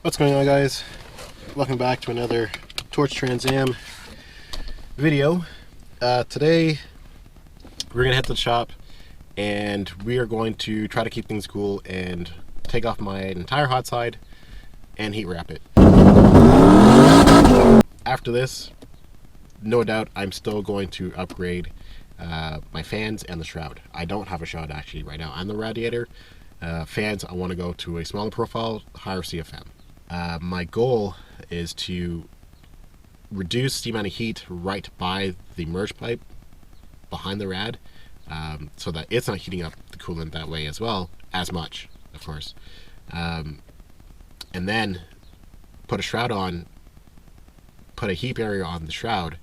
What's going on, guys? Welcome back to another Torch Trans Am video. Today we're gonna head to the shop and we are going to try to keep things cool and take off my entire hot side and heat wrap it. After this, no doubt I'm still going to upgrade my fans and the shroud. I don't have a shroud actually right now. I'm the radiator. Fans, I want to go to a smaller profile, higher CFM. My goal is to reduce the amount of heat right by the merge pipe behind the rad, so that it's not heating up the coolant that way as well, as much, of course. And then put a shroud on, put a heat barrier on the shroud,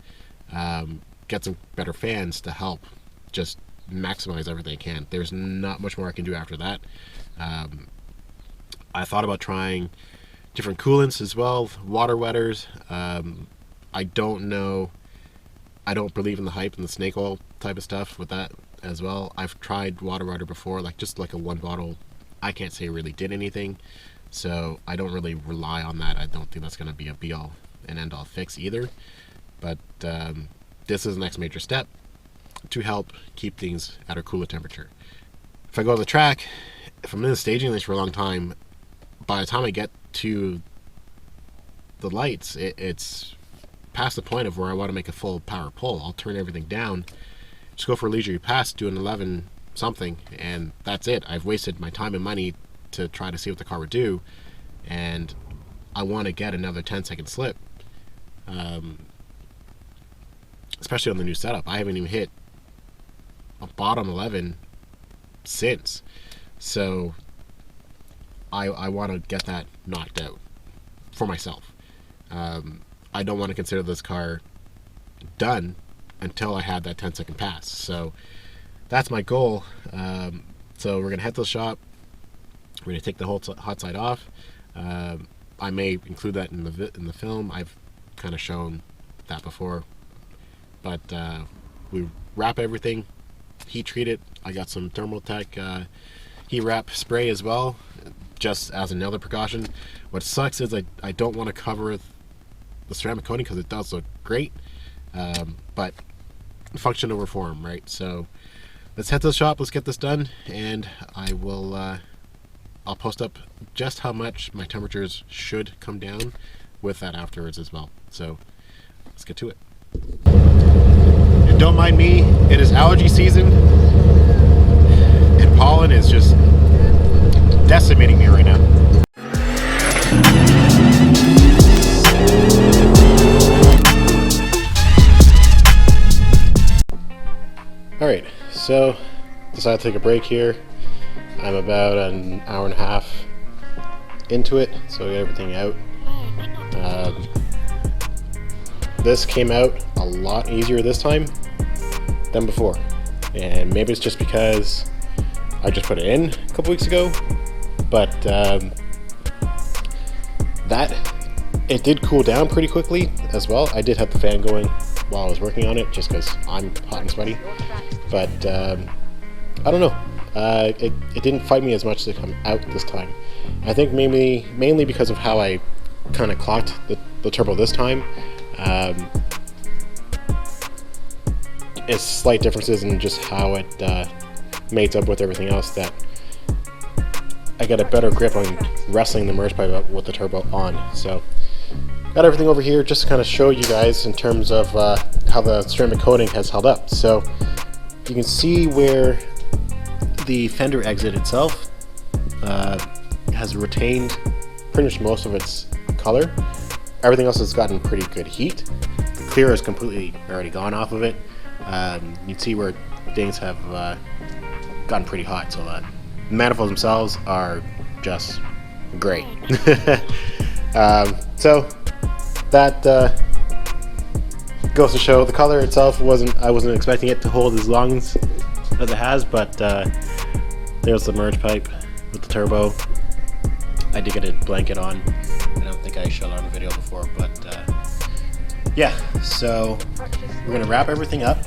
get some better fans to help just maximize everything I can. There's not much more I can do after that. I thought about trying different coolants as well, water wetters. I don't know, I don't believe in the hype and the snake oil type of stuff with that as well. I've tried water wetter before, just like a one bottle. I can't say it really did anything, so I don't really rely on that. I don't think that's going to be a be all and end all fix either, but this is the next major step to help keep things at a cooler temperature. If I go to the track, if I'm in the staging list for a long time, by the time I get to the lights, it's past the point of where I want to make a full power pull. I'll turn everything down, just go for a leisurely pass, do an 11 something, and that's it. I've wasted my time and money to try to see what the car would do, and I want to get another 10-second slip, especially on the new setup. I haven't even hit a bottom 11 since, so I want to get that knocked out for myself. I don't want to consider this car done until I have that 10-second pass. So that's my goal. So we're gonna head to the shop. We're gonna take the whole hot side off. I may include that in the film. I've kind of shown that before, but we wrap everything, heat treat it. I got some Thermaltech heat wrap spray as well, just as another precaution. What sucks is I don't want to cover the ceramic coating because it does look great, but function over form, right? So let's head to the shop, let's get this done, and I'll post up just how much my temperatures should come down with that afterwards as well. So let's get to it. And don't mind me, it is allergy season and pollen is just decimating me right now. Alright, so decided to take a break here. I'm about an hour and a half into it, so I got everything out. This came out a lot easier this time than before, and maybe it's just because I just put it in a couple weeks ago, but it did cool down pretty quickly as well. I did have the fan going while I was working on it just because I'm hot and sweaty, but I don't know, it didn't fight me as much to come out this time. I think mainly because of how I kind of clocked the turbo this time. It's slight differences in just how it mates up with everything else that I got a better grip on wrestling the merge pipe up with the turbo on. So got everything over here just to kind of show you guys in terms of how the ceramic coating has held up. So you can see where the fender exit itself has retained pretty much most of its color. Everything else has gotten pretty good heat. The clear is completely already gone off of it. You can see where things have gotten pretty hot, so the manifolds themselves are just great. So that goes to show the color itself I wasn't expecting it to hold as long as it has, but there's the merge pipe with the turbo. I did get a blanket on. I don't think I showed on the video before, but yeah, so we're gonna wrap everything up.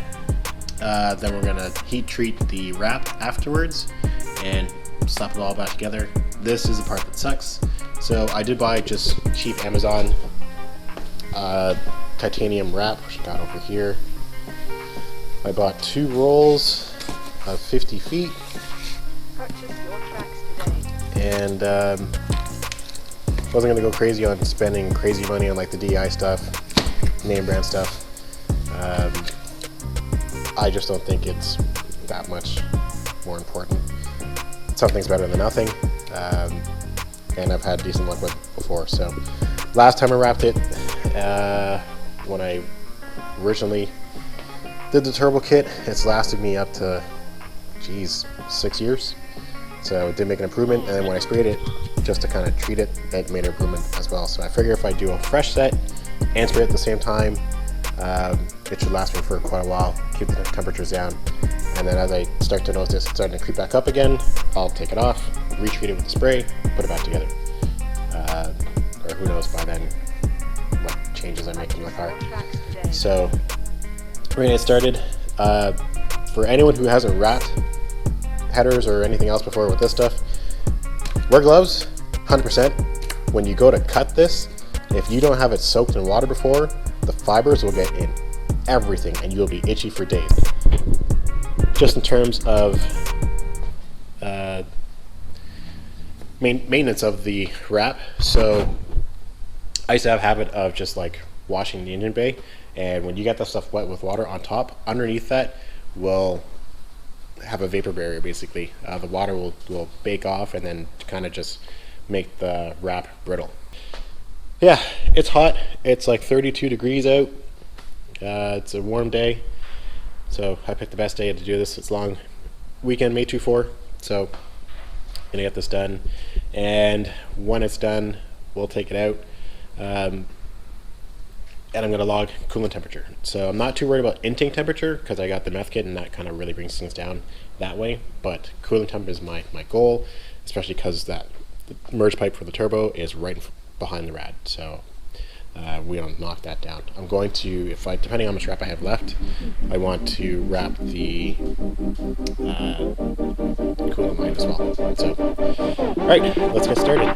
Then we're gonna heat treat the wrap afterwards and slap it all back together. This is the part that sucks. So I did buy just cheap Amazon titanium wrap, which I got over here. I bought 2 rolls of 50 feet. Purchase your tracks today. And wasn't gonna go crazy on spending crazy money on like the DI stuff, name brand stuff. I just don't think it's that much more important. Something's better than nothing, and I've had decent luck with it before. So last time I wrapped it, when I originally did the turbo kit, it's lasted me up to 6 years. So it did make an improvement, and then when I sprayed it just to kind of treat it, it made an improvement as well. So I figure if I do a fresh set and spray it at the same time, it should last me for quite a while, keep the temperatures down. And then as I start to notice it's starting to creep back up again, I'll take it off, retreat it with the spray, put it back together. Or who knows by then what changes I make in my car. So we're gonna get started. For anyone who hasn't wrapped headers or anything else before with this stuff, wear gloves, 100%. When you go to cut this, if you don't have it soaked in water before, the fibers will get in everything and you'll be itchy for days. Just in terms of maintenance of the wrap, so I used to have a habit of just like washing the engine bay, and when you get that stuff wet with water on top, underneath that will have a vapor barrier basically. The water will bake off and then kind of just make the wrap brittle. Yeah, it's hot. It's like 32 degrees out. It's a warm day, so I picked the best day to do this. It's long weekend, May 24, so I'm gonna get this done, and when it's done we'll take it out, and I'm gonna log coolant temperature. So I'm not too worried about intake temperature because I got the meth kit and that kind of really brings things down that way, but coolant temp is my goal, especially because that the merge pipe for the turbo is right behind the rad, so we don't knock that down. I'm going to, depending on how much wrap I have left, I want to wrap the coolant line as well. So, all right, let's get started.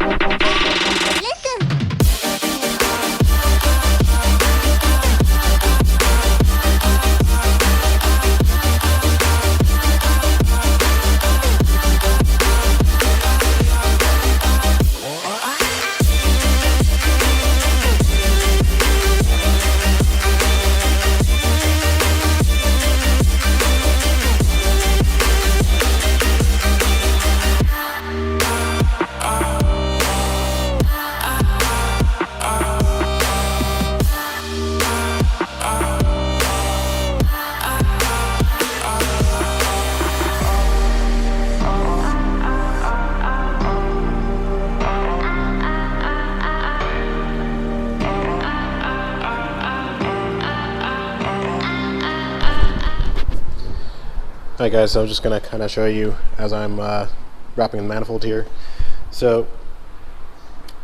Hi guys, so I'm just going to kind of show you as I'm wrapping the manifold here. So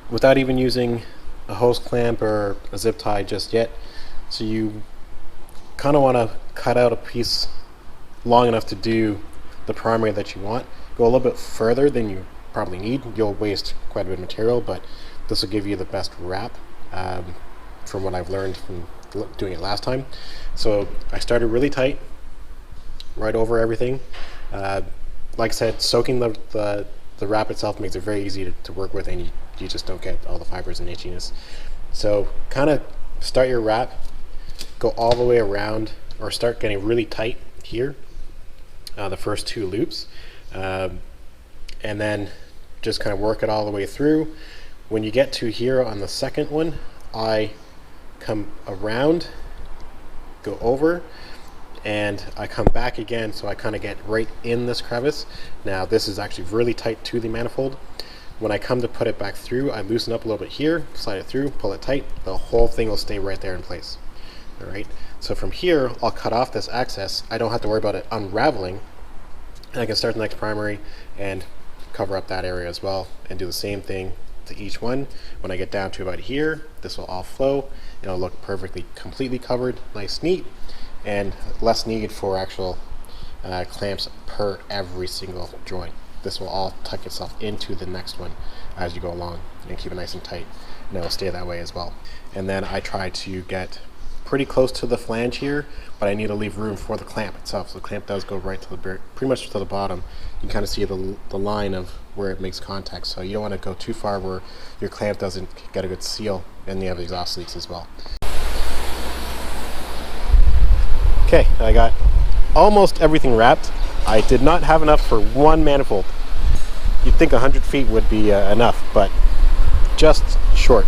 without even using a hose clamp or a zip tie just yet, so you kind of want to cut out a piece long enough to do the primary that you want. Go a little bit further than you probably need. You'll waste quite a bit of material, but this will give you the best wrap from what I've learned from doing it last time. So I started really tight, right over everything. Like I said, soaking the wrap itself makes it very easy to work with, and you just don't get all the fibers and itchiness. So kind of start your wrap, go all the way around, or start getting really tight here, the first 2 loops, and then just kind of work it all the way through. When you get to here on the second one, I come around, go over, and I come back again, so I kind of get right in this crevice. Now this is actually really tight to the manifold. When I come to put it back through, I loosen up a little bit here, slide it through, pull it tight, the whole thing will stay right there in place. All right, so from here I'll cut off this excess. I don't have to worry about it unraveling, and I can start the next primary and cover up that area as well, and do the same thing to each one. When I get down to about here, this will all flow, and it'll look perfectly completely covered, nice, neat, and less need for actual clamps per every single joint. this will all tuck itself into the next one as you go along and keep it nice and tight, and it will stay that way as well. And then I try to get pretty close to the flange here, but I need to leave room for the clamp itself. So the clamp does go right to the pretty much to the bottom. You can kind of see the line of where it makes contact. So you don't want to go too far where your clamp doesn't get a good seal, and you have exhaust leaks as well. Okay, I got almost everything wrapped. I did not have enough for one manifold. You'd think 100 feet would be enough, but just short.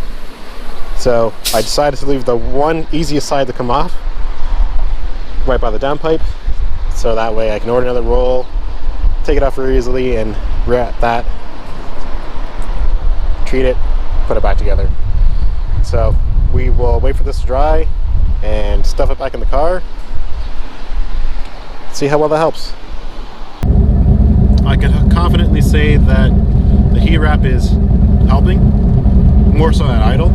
So I decided to leave the one easiest side to come off right by the downpipe, so that way I can order another roll, take it off very easily, and wrap that, treat it, put it back together. So we will wait for this to dry and stuff it back in the car, see how well that helps. I can confidently say that the heat wrap is helping, more so at idle.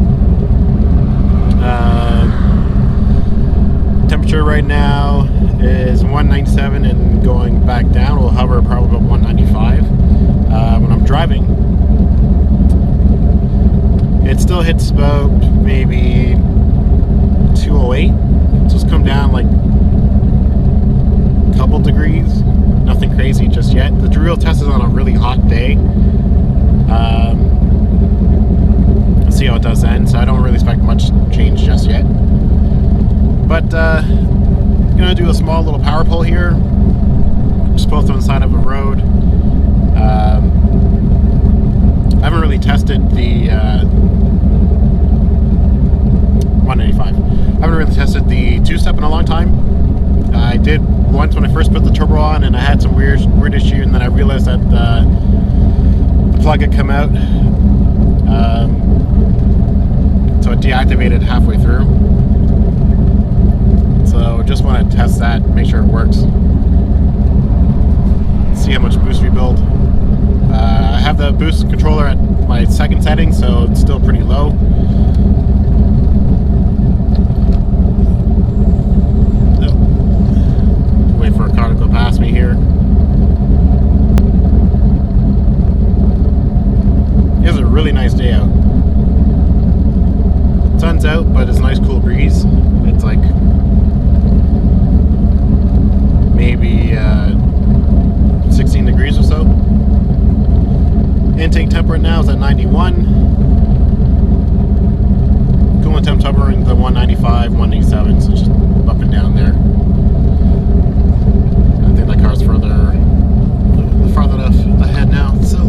Temperature right now is 197 and going back down. We'll hover probably about 195. When I'm driving, it still hits about maybe 208. So it's come down like a couple degrees. Nothing crazy just yet. The real test is on a really hot day. See how it does then, so I don't really expect much change just yet. But I'm gonna do a small little power pull here, just both on the side of a road. I haven't really tested the 195. I haven't really tested the two-step in a long time. I did once when I first put the turbo on, and I had some weird issue, and then I realized that the plug had come out. So it deactivated halfway through. So just want to test that, make sure it works. See how much boost we build. I have the boost controller at my second setting, so it's still pretty low. Wait for a car to go past me here. It was a really nice day out. Sun's out, but it's a nice cool breeze. It's like maybe 16 degrees or so. Intake temp right now is at 91. Coolant temp hovering the 195, 187, so just up and down there. I think that car's farther enough ahead now, so.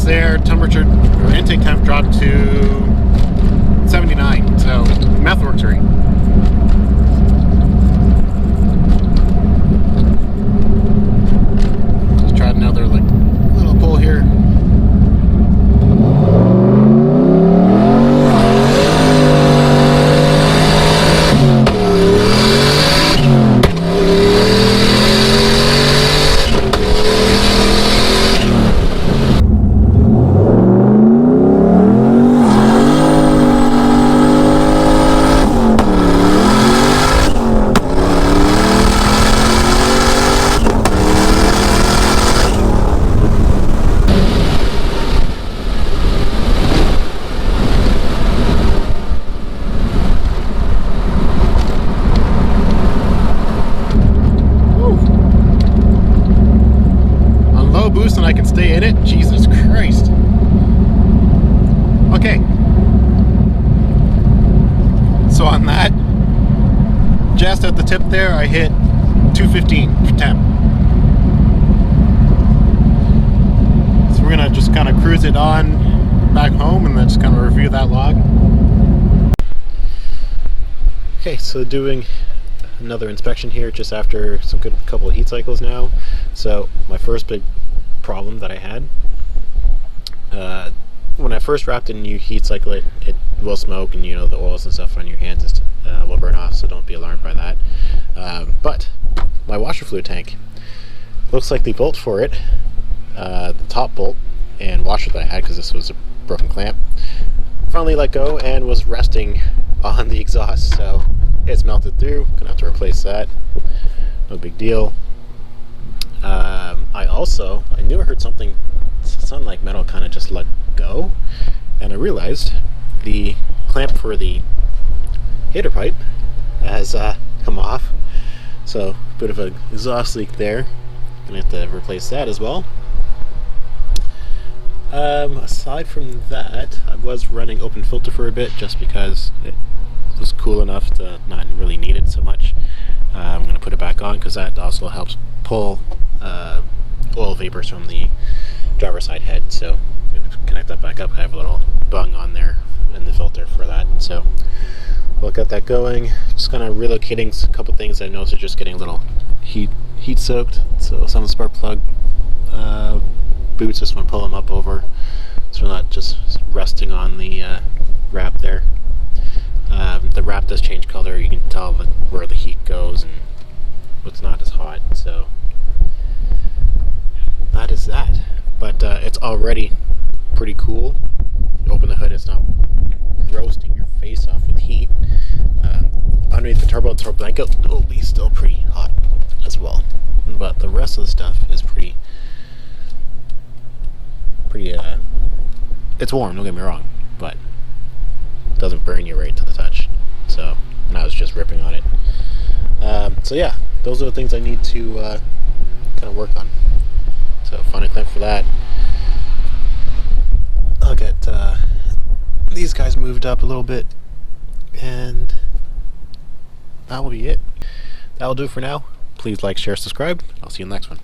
There, temperature or intake temp dropped to 79, so math works right. Just tried another like little pull here. Boost and I can stay in it. Jesus Christ. Okay. So on that, just at the tip there, I hit 215 for temp. So we're gonna just kind of cruise it on back home and then just kind of review that log. Okay, so doing another inspection here just after some couple of heat cycles now. So my first big problem that I had, when I first wrapped it and you heat cycle it, it will smoke, and you know the oils and stuff on your hands will burn off, so don't be alarmed by that. But my washer fluid tank, looks like the bolt for it, the top bolt and washer that I had, because this was a broken clamp, finally let go and was resting on the exhaust, so it's melted through. Gonna have to replace that. No big deal. I knew I heard something sound like metal kind of just let go, and I realized the clamp for the heater pipe has come off, so a bit of an exhaust leak there. Gonna have to replace that as well. Aside from that, I was running open filter for a bit just because it was cool enough to not really need it so much. I'm going to put it back on because that also helps pull oil vapors from the driver's side head. So I'm going to connect that back up. I have a little bung on there in the filter for that. So we'll get that going. Just kind of relocating a couple things I noticed are just getting a little heat soaked. So some of the spark plug boots, just want to pull them up over so they're not just resting on the wrap there. The wrap does change color. You can tell where the heat goes and what's not as hot. So that is that. But it's already pretty cool. You open the hood, it's not roasting your face off with heat. Underneath the turbo blanket, it'll be still pretty hot as well. But the rest of the stuff is pretty it's warm, don't get me wrong, but it doesn't burn you right to the touch. So, and I was just ripping on it. So yeah, those are the things I need to kind of work on. So find a clamp for that. I'll get these guys moved up a little bit, and that will be it. That will do it for now. Please like, share, subscribe. I'll see you in the next one.